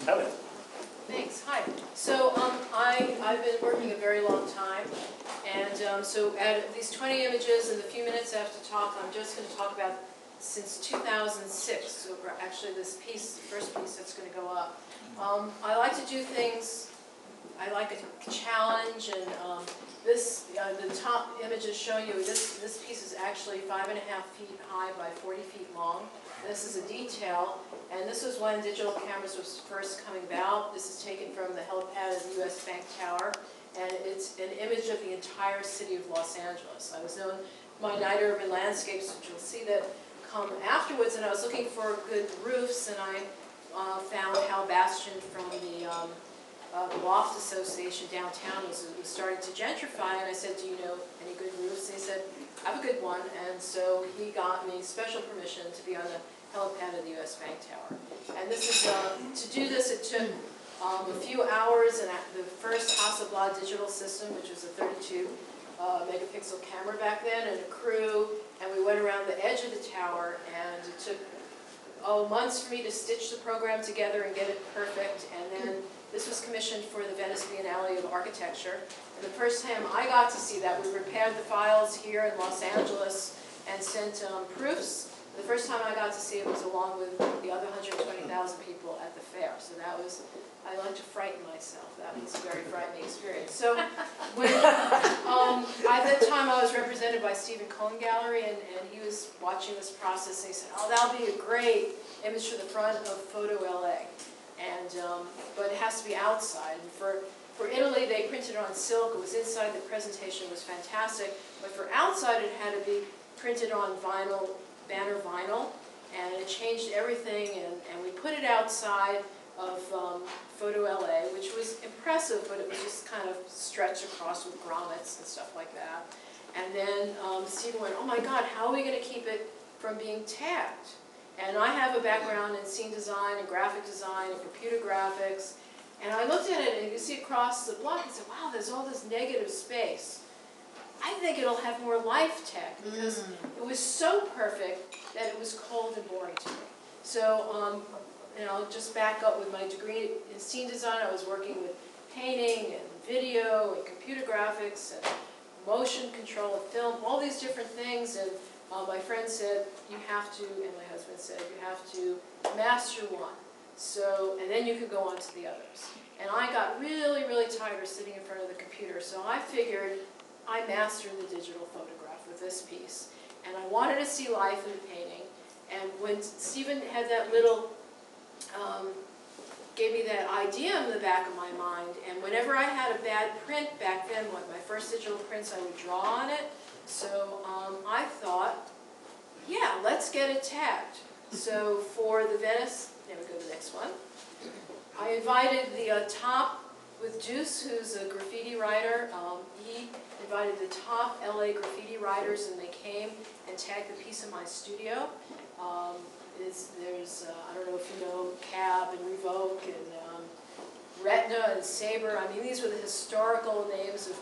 Helen. Thanks. Hi. So I've been working a very long time, and so at these 20 images in the few minutes I have to talk, I'm just going to talk about since 2006. So actually, this piece, the first piece that's going to go up. I like to do things. I like a challenge, and the top image is showing you this piece is actually 5.5 feet high by 40 feet long. This is a detail, and this was when digital cameras was first coming about. This is taken from the helipad of the U.S. Bank Tower, and it's an image of the entire city of Los Angeles. I was known my night urban landscapes, which you'll see that come afterwards, and I was looking for good roofs, and I found Hal Bastian from the Loft Association downtown was starting to gentrify, and I said, do you know any good roofs? And he said, I have a good one, and so he got me special permission to be on the helipad of the U.S. Bank Tower. And this is, to do this, it took a few hours, and the first Hasselblad digital system, which was a 32 megapixel camera back then, and a crew, and we went around the edge of the tower, and it took months for me to stitch the program together and get it perfect, and then this was commissioned for the Venice Biennale of Architecture. And the first time I got to see that, we prepared the files here in Los Angeles and sent proofs. The first time I got to see it was along with the other 120,000 people at the fair. So that was, I like to frighten myself. That was a very frightening experience. So when, at that time I was represented by Steven Gallery, and he was watching this process, and he said, oh, that'll be a great image for the front of Photo L.A. And, but it has to be outside. And for Italy, they printed it on silk. It was inside. The presentation was fantastic. But for outside, it had to be printed on vinyl, banner vinyl. And it changed everything. And we put it outside of Photo L.A., which was impressive, but it was just kind of stretched across with grommets and stuff like that. And then Stephen went, oh my God, how are we going to keep it from being tagged? And I have a background in scene design and graphic design and computer graphics. And I looked at it, and you can see across the block, and said, wow, there's all this negative space. I think it'll have more life tag, because it was so perfect that it was cold and boring to me. So, and I'll just back up with my degree in scene design. I was working with painting and video and computer graphics and motion control of film, all these different things. And my friend said, you have to, and my husband said, you have to master one. So, and then you could go on to the others. And I got really, really tired of sitting in front of the computer, so I figured I mastered the digital photograph with this piece. And I wanted to see life in the painting. And when Stephen had that little, gave me that idea in the back of my mind, and whenever I had a bad print back then, my first digital prints, I would draw on it. So I thought, yeah, let's get it tagged. So for the Venice, there we go, the next one. I invited the top with Deuce, who's a graffiti writer. He invited the top LA graffiti writers, and they came and tagged the piece in my studio. There's, I don't know if you know, Cab and Revoke and Retina and Sabre. I mean, these were the historical names of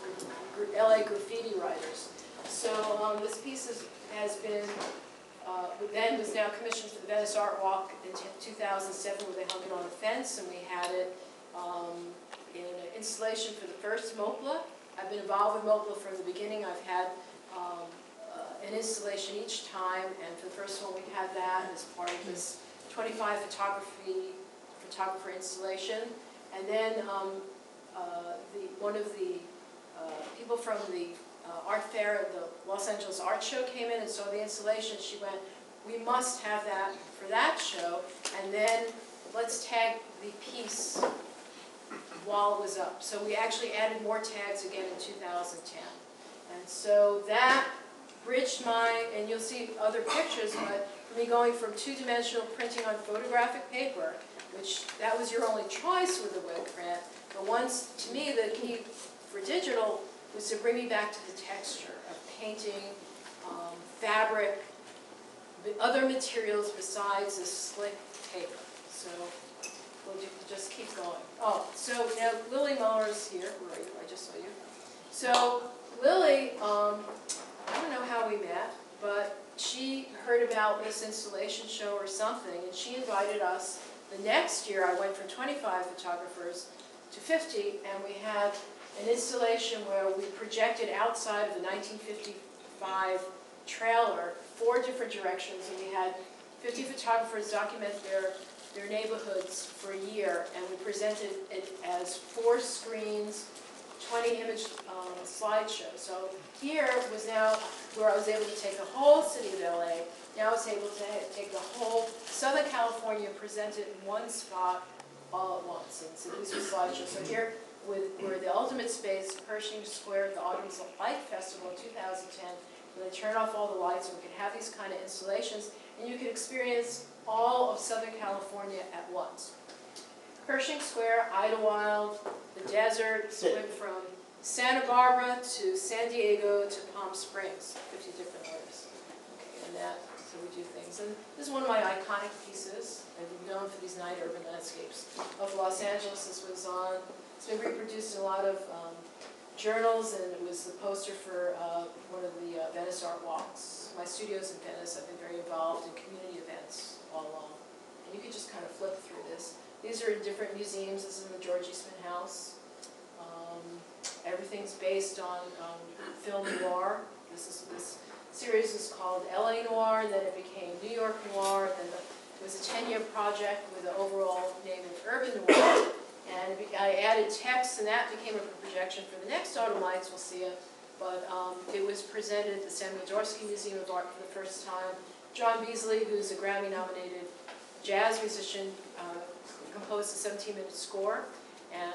LA graffiti writers. So this piece has been, then was now commissioned for the Venice Art Walk in 2007, where they hung it on the fence, and we had it in an installation for the first MOPLA. I've been involved with MOPLA from the beginning. I've had an installation each time, and for the first one we had that as part of this 25 photographer installation. And then one of the people from the art fair at the Los Angeles Art Show came in and saw the installation. She went, we must have that for that show, and then let's tag the piece while it was up. So we actually added more tags again in 2010. And so that bridged my, and you'll see other pictures, but for me going from two-dimensional printing on photographic paper, which that was your only choice with the web print, but once, to me, the key for digital was to bring me back to the texture of painting, fabric, other materials besides this slick paper. So we'll just keep going. Oh, so now Lily Muller's here. Where are you? I just saw you. So Lily, I don't know how we met, but she heard about this installation show or something, and she invited us, The next year, I went from 25 photographers to 50, and we had an installation where we projected outside of the 1955 trailer 4 different directions, and we had 50 photographers document their neighborhoods for a year, and we presented it as 4 screens, 20 image slideshow. So here was now where I was able to take the whole city of LA. Now I was able to take the whole Southern California, present it in one spot all at once. And so these were slideshows. So here we're the ultimate space, Pershing Square at the Autumn Light Festival in 2010. Where they turned off all the lights, and we could have these kind of installations, and you could experience all of Southern California at once. Pershing Square, Idlewild, the desert, so went from Santa Barbara to San Diego to Palm Springs, 50 different artists. Okay, and that, so we do things. And this is one of my iconic pieces. I've been known for these night urban landscapes of Los Angeles. This was on, it's been reproduced in a lot of journals, and it was the poster for one of the Venice Art Walks. My studio's in Venice. I've been very involved in community events all along. And you can just kind of flip through this. These are in different museums. This is in the George Eastman House. Everything's based on film noir. This series was called L.A. Noir, and then it became New York Noir, and then it was a 10-year project with the overall name of Urban Noir. And I added text, and that became a projection for the next Autumn Lights. We'll see it. But it was presented at the Samuel Dorsky Museum of Art for the first time. John Beasley, who's a Grammy-nominated jazz musician, composed a 17-minute score. And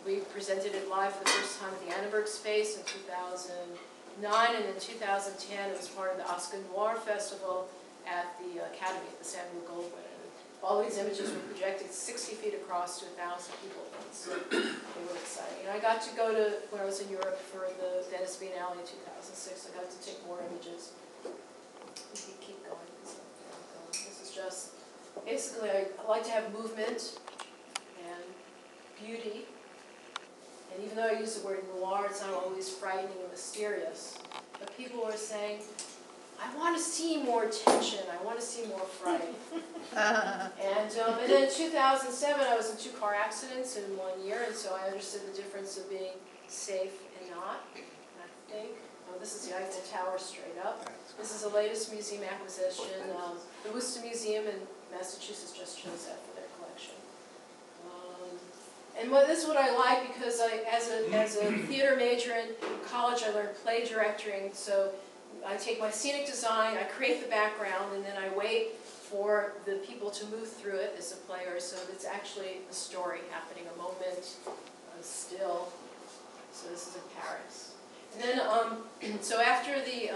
we presented it live for the first time at the Annenberg Space in 2009. And in 2010, it was part of the Oscar Noir Festival at the Academy at the Samuel Goldwyn. All these images were projected 60 feet across to 1,000 people. So they were exciting. And I got to go to, when I was in Europe for the Venice Biennale in 2006, I got to take more images. We keep going. This is just, basically, I like to have movement and beauty. And even though I use the word noir, it's not always frightening and mysterious. But people are saying, I want to see more tension. I want to see more fright. And then in 2007, I was in 2 car accidents in 1 year, and so I understood the difference of being safe and not. And I think, this is the Eiffel Tower straight up. This is the latest museum acquisition. The Worcester Museum in Massachusetts just chose that for their collection. And this is what I like, because as a theater major in college, I learned play directing. So I take my scenic design, I create the background, and then I wait for the people to move through it as a player, so it's actually a story happening, a moment, a still. So this is in Paris. And then, so after the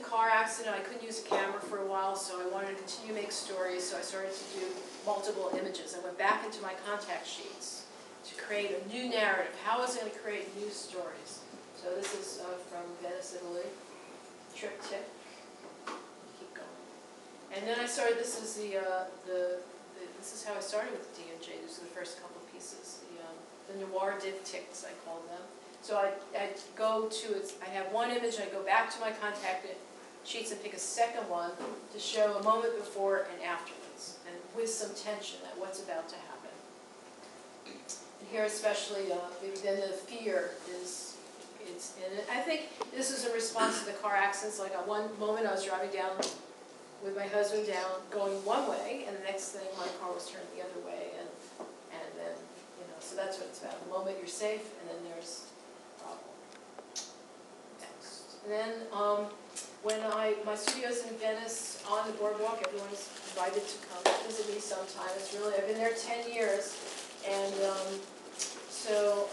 car accident, I couldn't use a camera for a while, so I wanted to continue to make stories, so I started to do multiple images. I went back into my contact sheets to create a new narrative. How was I going to create new stories? So this is from Venice, Italy. Triptych. Keep going. And then I started. This is this is how I started with the D&J. These are the first couple of pieces. The noir diptychs, I call them. So I go to it. I have one image. I go back to my contact sheets and pick a second one to show a moment before and afterwards, and with some tension at what's about to happen. And here, especially, then the fear is. And I think this is a response to the car accidents. Like at one moment I was driving down with my husband going one way, and the next thing my car was turned the other way, and then, so that's what it's about. The moment you're safe, and then there's a problem. Next. And then when my studio's in Venice on the boardwalk, everyone's invited to come visit me sometime. It's really, I've been there 10 years, and so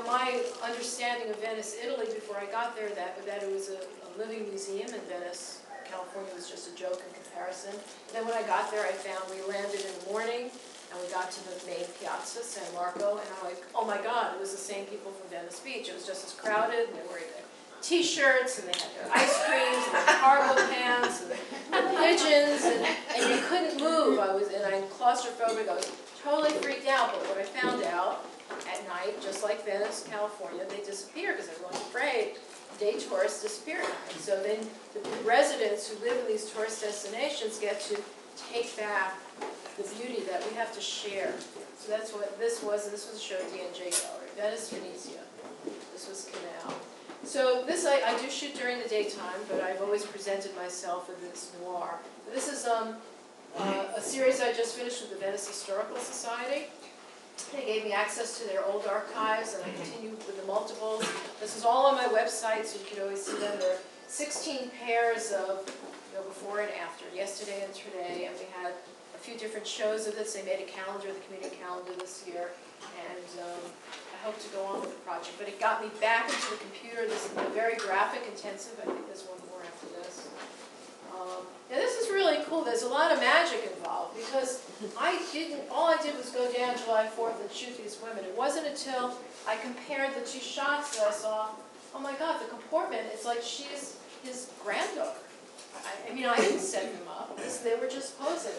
my understanding of Venice, Italy, before I got there, that it was a living museum in Venice. California was just a joke in comparison. And then when I got there, I found we landed in the morning, and we got to the main piazza, San Marco, and I'm like, oh my God, it was the same people from Venice Beach. It was just as crowded, and they were wearing their T-shirts, and they had their ice creams, and their cargo pants, and the pigeons, and you couldn't move. I'm claustrophobic. I was totally freaked out, but what I found out at night, just like Venice, California, they disappear because everyone's afraid. Day tourists disappear at night. So then the residents who live in these tourist destinations get to take back the beauty that we have to share. So that's what this was, and this was a show at D&J Gallery, Venice, Venezia. This was Canal. So this I do shoot during the daytime, but I've always presented myself in this noir. This is a series I just finished with the Venice Historical Society. They gave me access to their old archives, and I continued with the multiples. This is all on my website, so you can always see them. There are 16 pairs of before and after, yesterday and today, and we had a few different shows of this. They made a calendar, the community calendar this year, and I hope to go on with the project. But it got me back into the computer. This is very graphic intensive. I think there's one more after this. And this is really cool. There's a lot of magic involved because all I did was go down July 4th and shoot these women. It wasn't until I compared the two shots that I saw, oh my God, the comportment, it's like she's his granddaughter. I mean, I didn't set them up. They were just posing.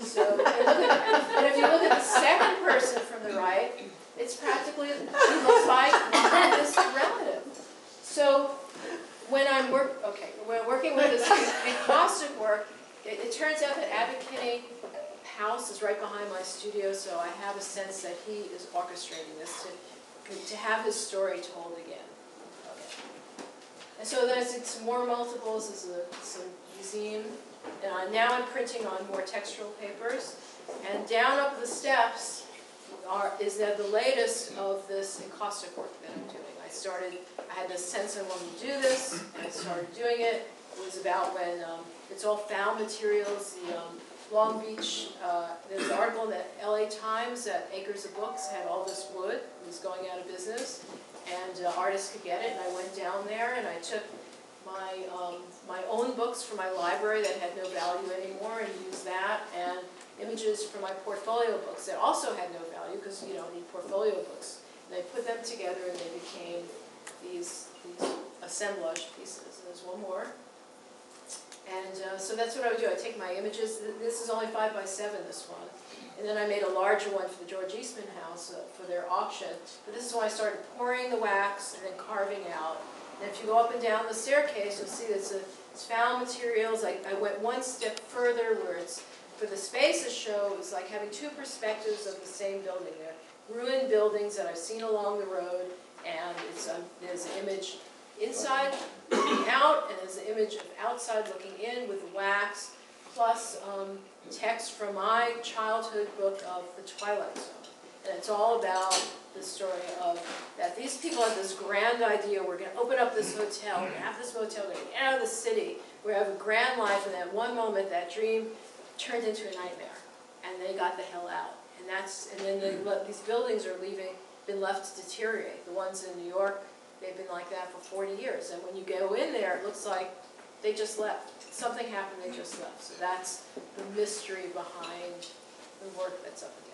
So, and if you look at the second person from the right, it's practically, she looks like this relative. So, when I'm working with this encaustic work, it turns out that Ave house is right behind my studio, so I have a sense that he is orchestrating this to have his story told again. And so there's some more multiples, there's some zine. Now I'm printing on more textural papers. And down up the steps is the latest of this encaustic work that I'm doing. I had this sense I wanted to do this, and I started doing it. It was about when it's all found materials. The Long Beach, there's an article in the L.A. Times that Acres of Books had all this wood. It was going out of business. And artists could get it, and I went down there and I took my own books from my library that had no value anymore and used that, and images from my portfolio books that also had no value because you don't need portfolio books. And I put them together and they became these assemblage pieces. And there's one more. And so that's what I would do. I take my images. This is only 5 by 7, this one. And then I made a larger one for the George Eastman House for their auction. But this is when I started pouring the wax and then carving out. And if you go up and down the staircase, you'll see it's found materials. I went one step further where it's, for the Spaces show, it was like having two perspectives of the same building. They're ruined buildings that I've seen along the road, and there's an image inside looking out, and there's an image of outside looking in with the wax, plus text from my childhood book of The Twilight Zone. And it's all about the story of that these people have this grand idea, we're going to open up this hotel, we're going to have this motel, we're going to get out of the city, we're going to have a grand life, and at one moment that dream turned into a nightmare, and they got the hell out. And then these buildings are been left to deteriorate. The ones in New York, they've been like that for 40 years, and when you go in there, it looks like they just left. Something happened, they just left. So that's the mystery behind the work that's up again.